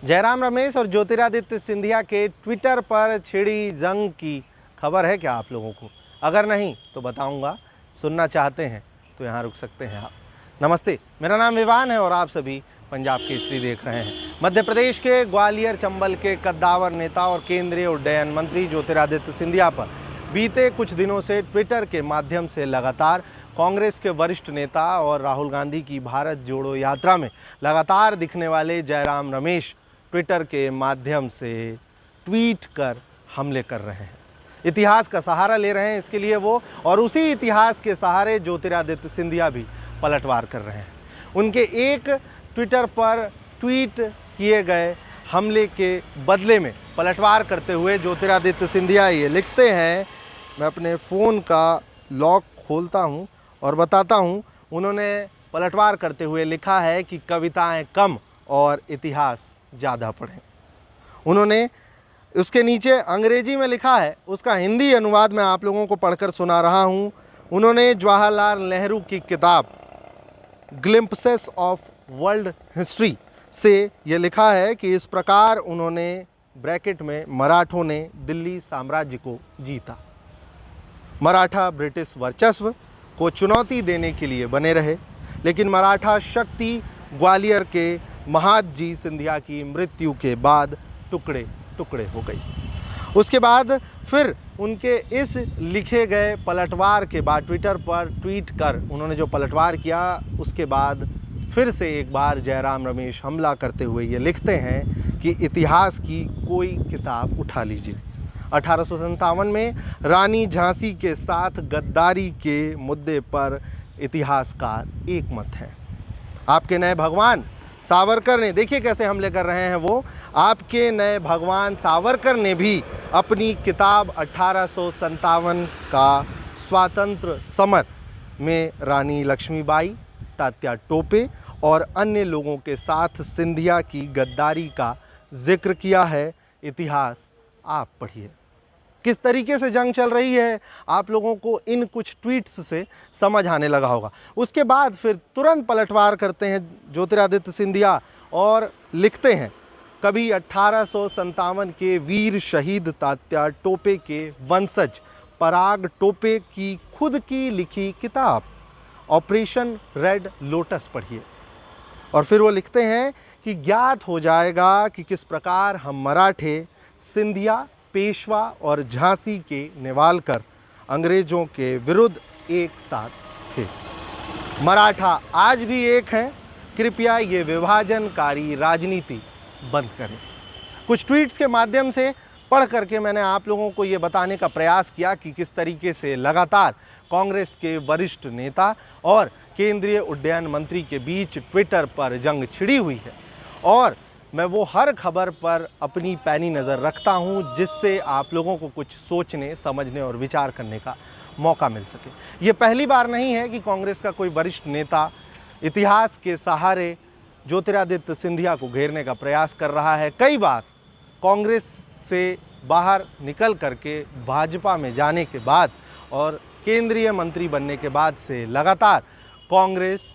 जयराम रमेश और ज्योतिरादित्य सिंधिया के ट्विटर पर छिड़ी जंग की खबर है क्या आप लोगों को? अगर नहीं तो बताऊंगा। सुनना चाहते हैं तो यहाँ रुक सकते हैं आप। नमस्ते, मेरा नाम विवान है और आप सभी पंजाब केसरी देख रहे हैं। मध्य प्रदेश के ग्वालियर चंबल के कद्दावर नेता और केंद्रीय उड्डयन मंत्री ज्योतिरादित्य सिंधिया पर बीते कुछ दिनों से ट्विटर के माध्यम से लगातार कांग्रेस के वरिष्ठ नेता और राहुल गांधी की भारत जोड़ो यात्रा में लगातार दिखने वाले जयराम रमेश ट्विटर के माध्यम से ट्वीट कर हमले कर रहे हैं। इतिहास का सहारा ले रहे हैं इसके लिए वो, और उसी इतिहास के सहारे ज्योतिरादित्य सिंधिया भी पलटवार कर रहे हैं। उनके एक ट्विटर पर ट्वीट किए गए हमले के बदले में पलटवार करते हुए ज्योतिरादित्य सिंधिया ये लिखते हैं। मैं अपने फ़ोन का लॉक खोलता हूँ और बताता हूँ। उन्होंने पलटवार करते हुए लिखा है कि कविताएं कम और इतिहास ज़्यादा पढ़ें। उन्होंने उसके नीचे अंग्रेजी में लिखा है, उसका हिंदी अनुवाद मैं आप लोगों को पढ़कर सुना रहा हूँ। उन्होंने जवाहरलाल नेहरू की किताब ग्लिम्पसेस ऑफ वर्ल्ड हिस्ट्री से ये लिखा है कि इस प्रकार उन्होंने ब्रैकेट में मराठों ने दिल्ली साम्राज्य को जीता। मराठा ब्रिटिश वर्चस्व को चुनौती देने के लिए बने रहे, लेकिन मराठा शक्ति ग्वालियर के महादजी सिंधिया की मृत्यु के बाद टुकड़े टुकड़े हो गई। उसके बाद फिर उनके इस लिखे गए पलटवार के बाद ट्विटर पर ट्वीट कर उन्होंने जो पलटवार किया, उसके बाद फिर से एक बार जयराम रमेश हमला करते हुए ये लिखते हैं कि इतिहास की कोई किताब उठा लीजिए। 1857 में रानी झांसी के साथ गद्दारी के मुद्दे पर इतिहासकार एक मत हैं। आपके नए भगवान सावरकर ने, देखिए कैसे हमले कर रहे हैं वो, आपके नए भगवान सावरकर ने भी अपनी किताब 1857 का स्वातंत्र समर में रानी लक्ष्मीबाई, तात्या टोपे और अन्य लोगों के साथ सिंधिया की गद्दारी का जिक्र किया है। इतिहास आप पढ़िए। किस तरीके से जंग चल रही है आप लोगों को इन कुछ ट्वीट्स से समझ आने लगा होगा। उसके बाद फिर तुरंत पलटवार करते हैं ज्योतिरादित्य सिंधिया और लिखते हैं, कभी 1857 के वीर शहीद तात्या टोपे के वंशज पराग टोपे की खुद की लिखी किताब ऑपरेशन रेड लोटस पढ़िए। और फिर वो लिखते हैं कि ज्ञात हो जाएगा कि किस प्रकार हम मराठे, सिंधिया, पेशवा और झांसी के नेवालकर अंग्रेजों के विरुद्ध एक साथ थे। मराठा आज भी एक हैं। कृपया ये विभाजनकारी राजनीति बंद करें। कुछ ट्वीट्स के माध्यम से पढ़ करके मैंने आप लोगों को ये बताने का प्रयास किया कि किस तरीके से लगातार कांग्रेस के वरिष्ठ नेता और केंद्रीय उड्डयन मंत्री के बीच ट्विटर पर जंग छिड़ी हुई है, और मैं वो हर खबर पर अपनी पैनी नज़र रखता हूँ जिससे आप लोगों को कुछ सोचने, समझने और विचार करने का मौका मिल सके। ये पहली बार नहीं है कि कांग्रेस का कोई वरिष्ठ नेता इतिहास के सहारे ज्योतिरादित्य सिंधिया को घेरने का प्रयास कर रहा है। कई बार कांग्रेस से बाहर निकल करके भाजपा में जाने के बाद और केंद्रीय मंत्री बनने के बाद से लगातार कांग्रेस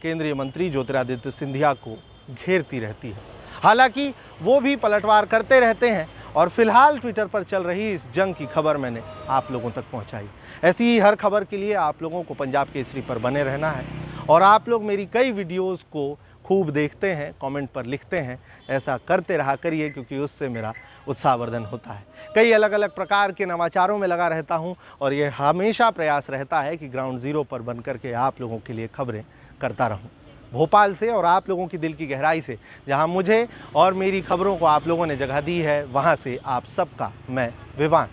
केंद्रीय मंत्री ज्योतिरादित्य सिंधिया को घेरती रहती है। हालांकि वो भी पलटवार करते रहते हैं, और फिलहाल ट्विटर पर चल रही इस जंग की खबर मैंने आप लोगों तक पहुंचाई। ऐसी ही हर खबर के लिए आप लोगों को पंजाब केसरी पर बने रहना है, और आप लोग मेरी कई वीडियोस को खूब देखते हैं, कमेंट पर लिखते हैं। ऐसा करते रहा करिए, क्योंकि उससे मेरा उत्साहवर्धन होता है। कई अलग अलग प्रकार के नवाचारों में लगा रहता हूं, और ये हमेशा प्रयास रहता है कि ग्राउंड ज़ीरो पर बन करके आप लोगों के लिए खबरें करता रहूं। भोपाल से और आप लोगों की दिल की गहराई से, जहां मुझे और मेरी खबरों को आप लोगों ने जगह दी है, वहां से आप सबका मैं विवान।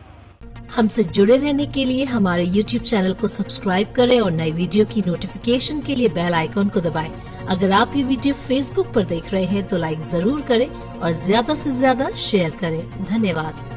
हमसे जुड़े रहने के लिए हमारे YouTube चैनल को सब्सक्राइब करें और नई वीडियो की नोटिफिकेशन के लिए बेल आइकॉन को दबाएं। अगर आप ये वीडियो Facebook पर देख रहे हैं तो लाइक जरूर करें और ज्यादा से ज्यादा शेयर करें। धन्यवाद।